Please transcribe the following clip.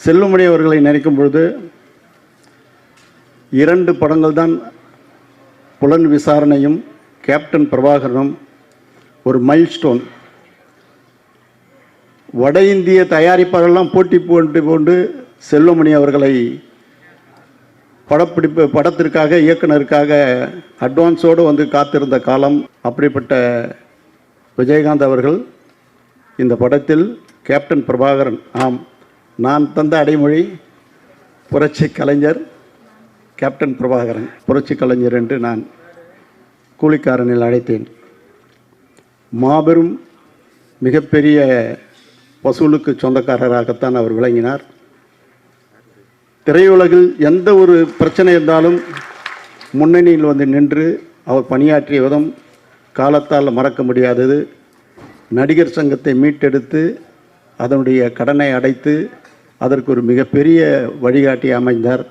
செல்லுமணி அவர்களை நினைக்கும் பொழுது 2 படங்கள் தான் புலன் விசாரணையும் கேப்டன் பிரபாகரனும் ஒரு மைல்ஸ்டோன். வட இந்திய தயாரிப்பாளர்கள்லாம் போட்டி போட்டு செல்லுமணி அவர்களை படத்திற்காக இயக்குனருக்காக அட்வான்ஸோடு வந்து காத்திருந்த காலம். அப்படிப்பட்ட விஜயகாந்த் அவர்கள் இந்த படத்தில் கேப்டன் பிரபாகரன், ஆம், நான் தந்த அடைமொழி புரட்சி கலைஞர் கேப்டன் பிரபாகரன், புரட்சி கலைஞர் என்று நான் கூலிக்காரனில் அழைத்தேன். மாபெரும் மிகப்பெரிய வசூலுக்கு சொந்தக்காரராகத்தான் அவர் விளங்கினார். திரையுலகில் எந்த ஒரு பிரச்சனை இருந்தாலும் முன்னணியில் வந்து நின்று அவர் பணியாற்றிய விதம் காலத்தால் மறக்க முடியாதது. நடிகர் சங்கத்தை மீட்டெடுத்து அதனுடைய கடனை அடைத்து அதற்கு ஒரு மிகப்பெரிய வழிகாட்டி அமைந்தார்.